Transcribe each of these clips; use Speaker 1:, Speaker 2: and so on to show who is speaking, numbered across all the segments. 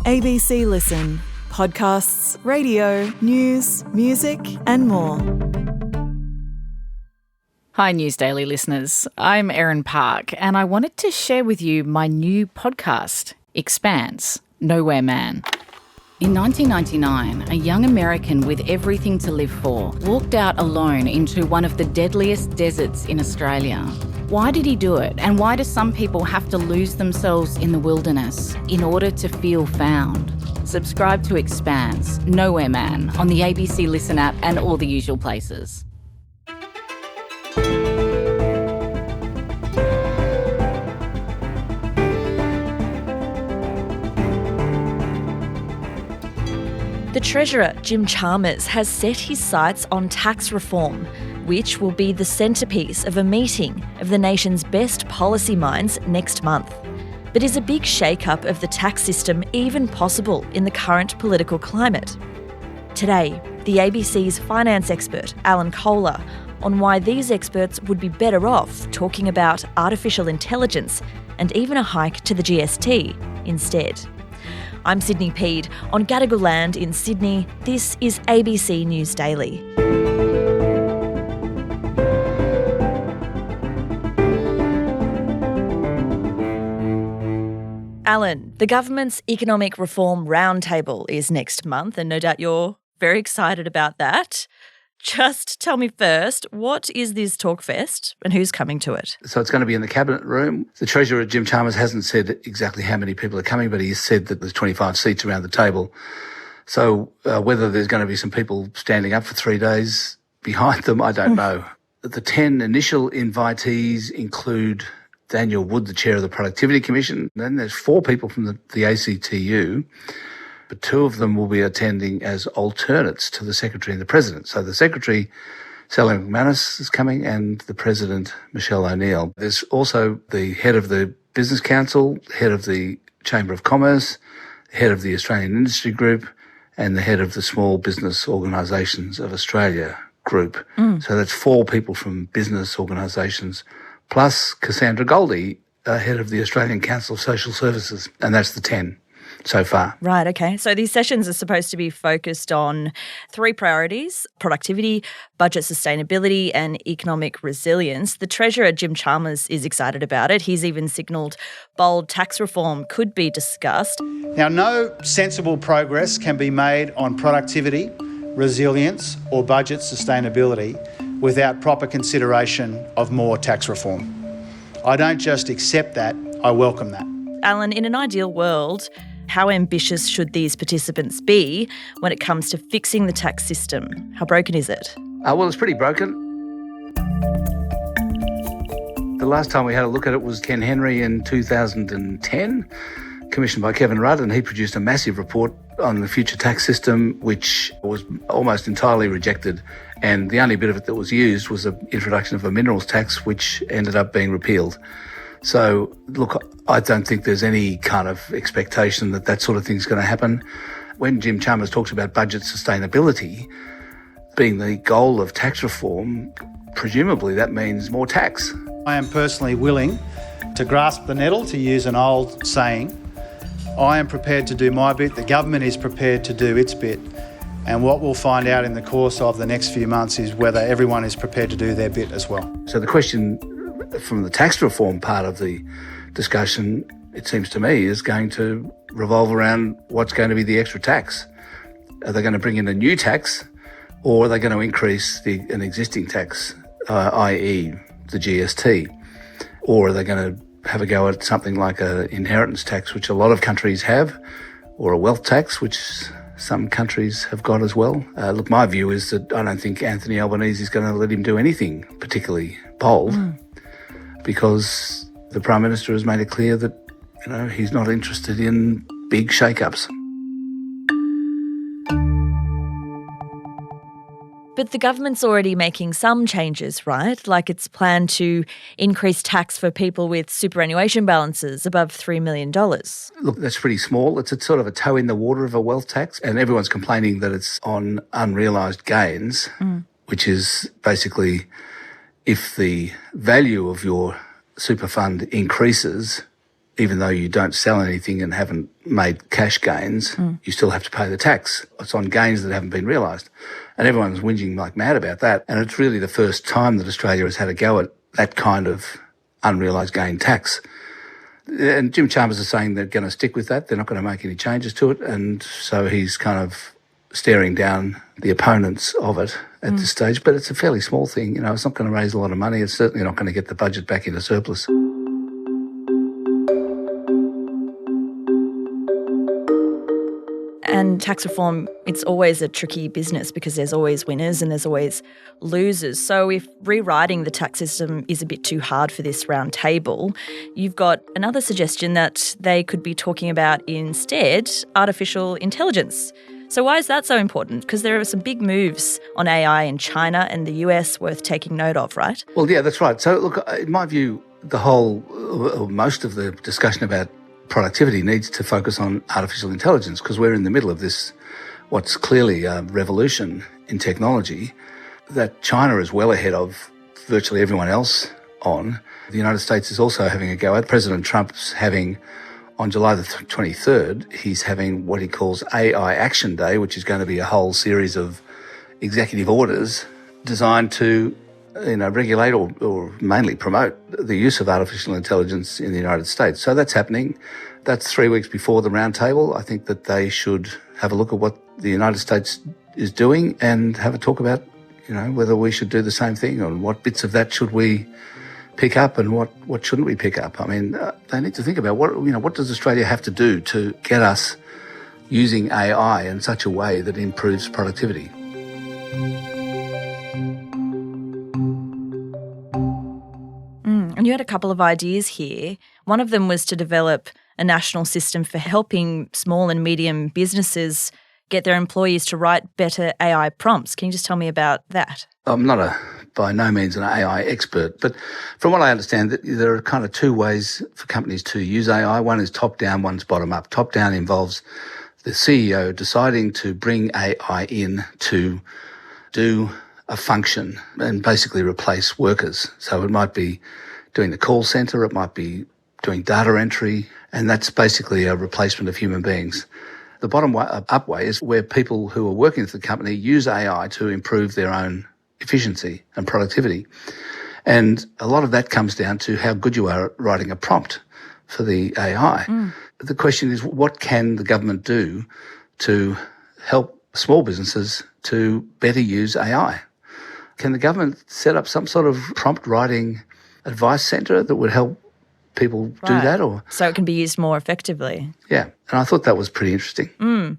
Speaker 1: ABC Listen. Podcasts, radio, news, music and more.
Speaker 2: Hi News Daily listeners, I'm Erin Park and I wanted to share with you my new podcast, Expanse, Nowhere Man. In 1999, a young American with everything to live for walked out alone into one of the deadliest deserts in Australia. Why did he do it, and why do some people have to lose themselves in the wilderness in order to feel found? Subscribe to Expanse, Nowhere Man on the ABC Listen app and all the usual places.
Speaker 3: The Treasurer, Jim Chalmers, has set his sights on tax reform, which will be the centrepiece of a meeting of the nation's best policy minds next month. But is a big shake-up of the tax system even possible in the current political climate? Today, the ABC's finance expert, Alan Kohler, on why these experts would be better off talking about artificial intelligence and even a hike to the GST instead. I'm Sydney Peed on Gadigal land in Sydney. This is ABC News Daily. Alan, the government's economic reform roundtable is next month, and no doubt you're very excited about that. Just tell me first, what is this Talkfest and who's coming to it?
Speaker 4: So it's going to be in the Cabinet room. The Treasurer, Jim Chalmers, hasn't said exactly how many people are coming, but he's said that there's 25 seats around the table. So whether there's going to be some people standing up for 3 days behind them, I don't know. The 10 initial invitees include Daniel Wood, the chair of the Productivity Commission. Then there's 4 people from the ACTU. But 2 of them will be attending as alternates to the Secretary and the President. So the Secretary, Sally McManus, is coming, and the President, Michelle O'Neill. There's also the head of the Business Council, head of the Chamber of Commerce, head of the Australian Industry Group, and the head of the Small Business Organisations of Australia Group. So that's 4 people from business organisations, plus Cassandra Goldie, head of the Australian Council of Social Services, and that's the 10. So far.
Speaker 3: Right, okay. So these sessions are supposed to be focused on 3 priorities: productivity, budget sustainability and economic resilience. The Treasurer, Jim Chalmers, is excited about it. He's even signalled bold tax reform could be discussed.
Speaker 5: Now, no sensible progress can be made on productivity, resilience or budget sustainability without proper consideration of more tax reform. I don't just accept that, I welcome that.
Speaker 3: Alan, in an ideal world, how ambitious should these participants be when it comes to fixing the tax system? How broken is it?
Speaker 4: Well, it's pretty broken. The last time we had a look at it was Ken Henry in 2010, commissioned by Kevin Rudd, and he produced a massive report on the future tax system, which was almost entirely rejected. And the only bit of it that was used was the introduction of a minerals tax, which ended up being repealed. So, look, I don't think there's any kind of expectation that that sort of thing's going to happen. When Jim Chalmers talks about budget sustainability being the goal of tax reform, presumably that means more tax.
Speaker 5: I am personally willing to grasp the nettle, to use an old saying. I am prepared to do my bit, the government is prepared to do its bit, and what we'll find out in the course of the next few months is whether everyone is prepared to do their bit as well.
Speaker 4: So the question from the tax reform part of the discussion, it seems to me, is going to revolve around what's going to be the extra tax. Are they going to bring in a new tax, or are they going to increase an existing tax, i.e. the GST? Or are they going to have a go at something like an inheritance tax, which a lot of countries have, or a wealth tax, which some countries have got as well? Look, my view is that I don't think Anthony Albanese is going to let him do anything particularly bold. Because the Prime Minister has made it clear that, he's not interested in big shake-ups.
Speaker 3: But the government's already making some changes, right? Like it's planned to increase tax for people with superannuation balances above $3 million.
Speaker 4: Look, that's pretty small. It's a sort of a toe in the water of a wealth tax, and everyone's complaining that it's on unrealised gains, which is basically if the value of your super fund increases, even though you don't sell anything and haven't made cash gains, you still have to pay the tax. It's on gains that haven't been realised. And everyone's whinging like mad about that. And it's really the first time that Australia has had a go at that kind of unrealised gain tax. And Jim Chalmers is saying they're going to stick with that. They're not going to make any changes to it. And so he's kind of staring down the opponents of it at this stage. But it's a fairly small thing. You know, it's not going to raise a lot of money. It's certainly not going to get the budget back into surplus.
Speaker 3: And tax reform, it's always a tricky business because there's always winners and there's always losers. So if rewriting the tax system is a bit too hard for this round table, you've got another suggestion that they could be talking about instead artificial intelligence. So why is that so important? Because there are some big moves on AI in China and the US worth taking note of, right?
Speaker 4: Well, yeah, that's right. So look, in my view, most of the discussion about productivity needs to focus on artificial intelligence because we're in the middle of this, what's clearly a revolution in technology that China is well ahead of virtually everyone else on. The United States is also having a go at. President Trump's having, on July the 23rd, he's having what he calls AI Action Day, which is going to be a whole series of executive orders designed to regulate or mainly promote the use of artificial intelligence in the United States. So that's happening. That's 3 weeks before the roundtable. I think that they should have a look at what the United States is doing and have a talk about, whether we should do the same thing and what bits of that should we pick up and what shouldn't we pick up. I mean, they need to think about what does Australia have to do to get us using AI in such a way that improves productivity.
Speaker 3: And you had a couple of ideas here. One of them was to develop a national system for helping small and medium businesses get their employees to write better AI prompts. Can you just tell me about that?
Speaker 4: I'm not by no means an AI expert, but from what I understand, there are kind of two ways for companies to use AI. One is top-down, one's bottom-up. Top-down involves the CEO deciding to bring AI in to do a function and basically replace workers. So it might be doing the call centre, it might be doing data entry, and that's basically a replacement of human beings. The bottom-up way is where people who are working for the company use AI to improve their own efficiency and productivity. And a lot of that comes down to how good you are at writing a prompt for the AI. The question is, what can the government do to help small businesses to better use AI? Can the government set up some sort of prompt writing advice centre that would help people do that? Or
Speaker 3: so it can be used more effectively.
Speaker 4: Yeah, and I thought that was pretty interesting.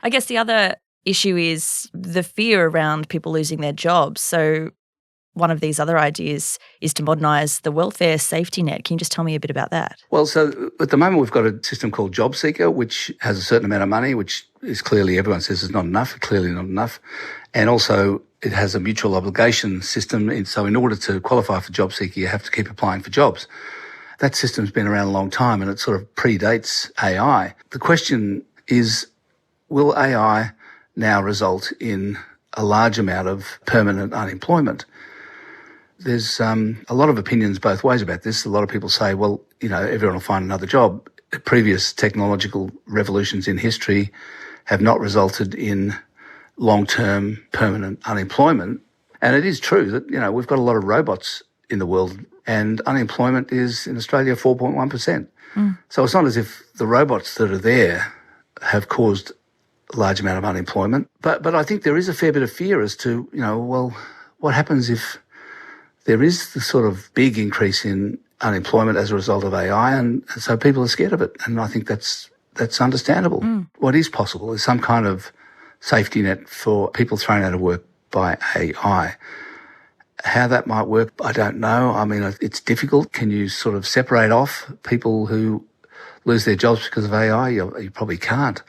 Speaker 3: I guess the other issue is the fear around people losing their jobs. So one of these other ideas is to modernise the welfare safety net. Can you just tell me a bit about that?
Speaker 4: Well, so at the moment we've got a system called Job Seeker, which has a certain amount of money, which is clearly, everyone says is not enough, clearly not enough. And also it has a mutual obligation system. And so in order to qualify for Job Seeker, you have to keep applying for jobs. That system's been around a long time and it sort of predates AI. The question is, will AI now result in a large amount of permanent unemployment? There's a lot of opinions both ways about this. A lot of people say, well, everyone will find another job. Previous technological revolutions in history have not resulted in long-term permanent unemployment. And it is true that, we've got a lot of robots in the world and unemployment is in Australia 4.1%. So it's not as if the robots that are there have caused a large amount of unemployment. But I think there is a fair bit of fear as to, what happens if there is the sort of big increase in unemployment as a result of AI, and so people are scared of it. And I think that's understandable. What is possible is some kind of safety net for people thrown out of work by AI. How that might work, I don't know. I mean, it's difficult. Can you sort of separate off people who lose their jobs because of AI? You probably can't.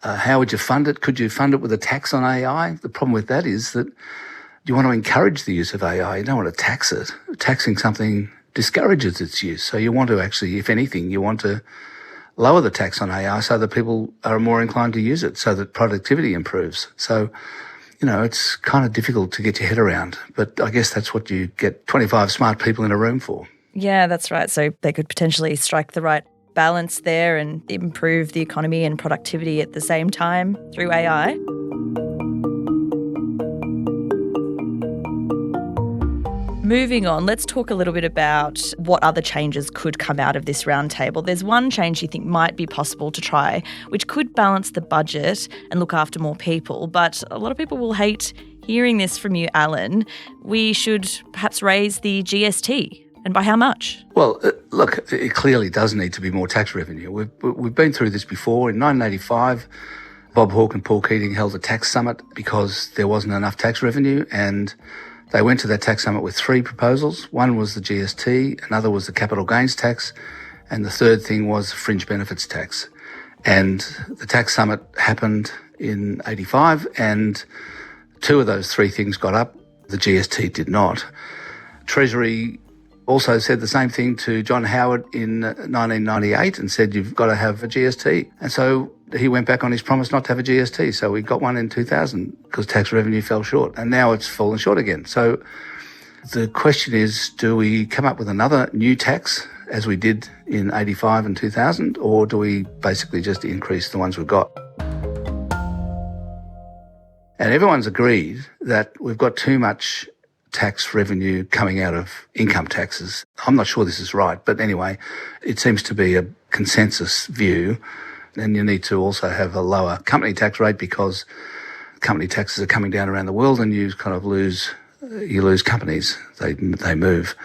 Speaker 4: How would you fund it? Could you fund it with a tax on AI? The problem with that is that you want to encourage the use of AI. You don't want to tax it. Taxing something discourages its use. So you want to actually, if anything, you want to lower the tax on AI so that people are more inclined to use it, so that productivity improves. So, it's kind of difficult to get your head around. But I guess that's what you get 25 smart people in a room for.
Speaker 3: Yeah, that's right. So they could potentially strike the right balance there and improve the economy and productivity at the same time through AI? Moving on, let's talk a little bit about what other changes could come out of this roundtable. There's one change you think might be possible to try, which could balance the budget and look after more people. But a lot of people will hate hearing this from you, Alan. We should perhaps raise the GST. And by how much?
Speaker 4: Well, look, it clearly does need to be more tax revenue. We've been through this before. In 1985, Bob Hawke and Paul Keating held a tax summit because there wasn't enough tax revenue, and they went to that tax summit with three proposals. One was the GST, another was the capital gains tax, and the third thing was fringe benefits tax. And the tax summit happened in 85, and two of those three things got up. The GST did not. Treasury also said the same thing to John Howard in 1998 and said, you've got to have a GST. And so he went back on his promise not to have a GST. So we got one in 2000 because tax revenue fell short, and now it's fallen short again. So the question is, do we come up with another new tax as we did in 85 and 2000, or do we basically just increase the ones we've got? And everyone's agreed that we've got too much tax revenue coming out of income taxes. I'm not sure this is right, but anyway, it seems to be a consensus view. And you need to also have a lower company tax rate because company taxes are coming down around the world, and you kind of lose companies. They move.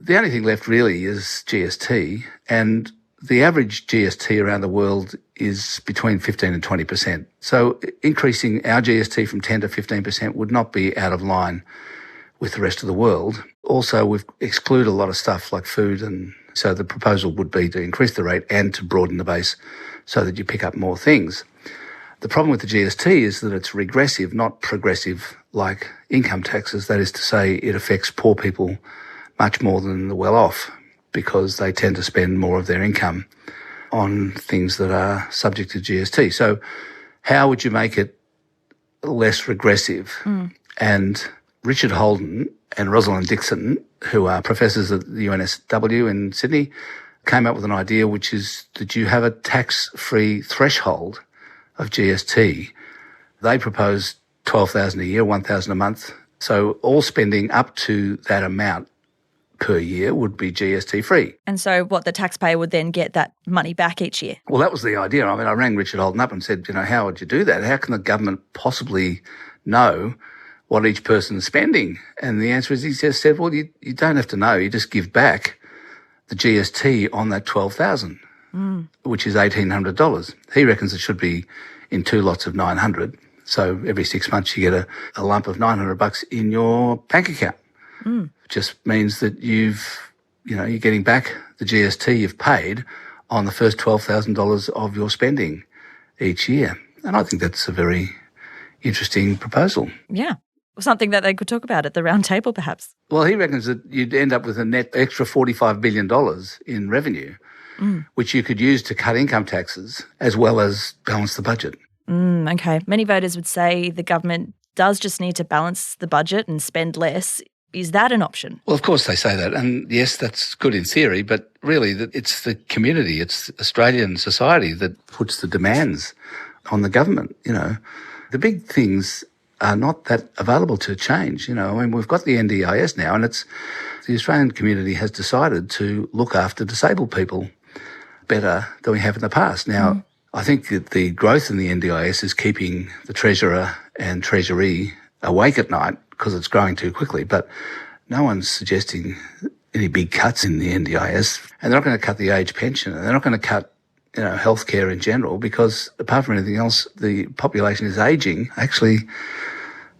Speaker 4: The only thing left really is GST, and the average GST around the world is between 15 and 20%. So increasing our GST from 10 to 15% would not be out of line with the rest of the world. Also, we've excluded a lot of stuff like food, and so the proposal would be to increase the rate and to broaden the base so that you pick up more things. The problem with the GST is that it's regressive, not progressive like income taxes. That is to say, it affects poor people much more than the well-off because they tend to spend more of their income on things that are subject to GST. So how would you make it less regressive? And Richard Holden and Rosalind Dixon, who are professors at the UNSW in Sydney, came up with an idea, which is that you have a tax-free threshold of GST. They proposed $12,000 a year, $1,000 a month. So all spending up to that amount per year would be GST free.
Speaker 3: And so what, the taxpayer would then get that money back each year?
Speaker 4: Well, that was the idea. I mean, I rang Richard Holden up and said, how would you do that? How can the government possibly know what each person's spending? And the answer is, he just said, well, you don't have to know. You just give back the GST on that $12,000, which is $1,800. He reckons it should be in two lots of $900. So every 6 months you get a lump of $900 in your bank account. Just means that you're getting back the GST you've paid on the first $12,000 of your spending each year. And I think that's a very interesting proposal.
Speaker 3: Yeah. Something that they could talk about at the round table, perhaps.
Speaker 4: Well, he reckons that you'd end up with a net extra $45 billion in revenue, which you could use to cut income taxes as well as balance the budget.
Speaker 3: Okay. Many voters would say the government does just need to balance the budget and spend less. Is that an option?
Speaker 4: Well, of course they say that. And yes, that's good in theory, but really it's the community, it's Australian society that puts the demands on the government. The big things are not that available to change. We've got the NDIS now, and the Australian community has decided to look after disabled people better than we have in the past. Now, I think that the growth in the NDIS is keeping the Treasurer and Treasury awake at night because it's growing too quickly. But no one's suggesting any big cuts in the NDIS, and they're not going to cut the age pension, and they're not going to cut healthcare in general, because apart from anything else, the population is ageing. Actually,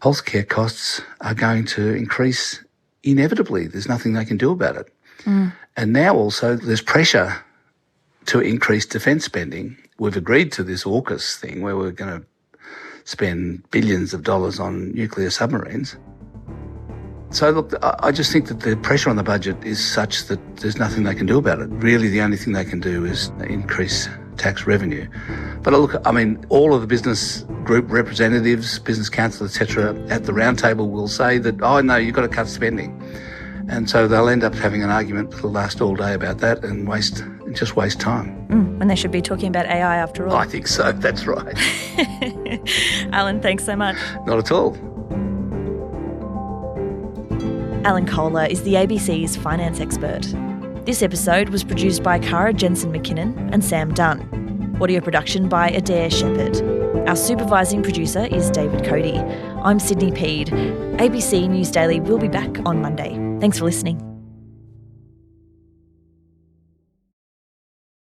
Speaker 4: healthcare costs are going to increase inevitably. There's nothing they can do about it. And now also there's pressure to increase defence spending. We've agreed to this AUKUS thing where we're going to spend billions of dollars on nuclear submarines. So look, I just think that the pressure on the budget is such that there's nothing they can do about it. Really, the only thing they can do is increase tax revenue. But look, all of the business group representatives, business council, etc., at the roundtable will say that, oh no, you've got to cut spending. And so they'll end up having an argument that'll last all day about that and just waste time.
Speaker 3: When they should be talking about AI after all.
Speaker 4: I think so, that's right.
Speaker 3: Alan, thanks so much.
Speaker 4: Not at all.
Speaker 3: Alan Kohler is the ABC's finance expert. This episode was produced by Cara Jensen-McKinnon and Sam Dunn. Audio production by Adair Shepherd. Our supervising producer is David Cody. I'm Sydney Peed. ABC News Daily will be back on Monday. Thanks for listening.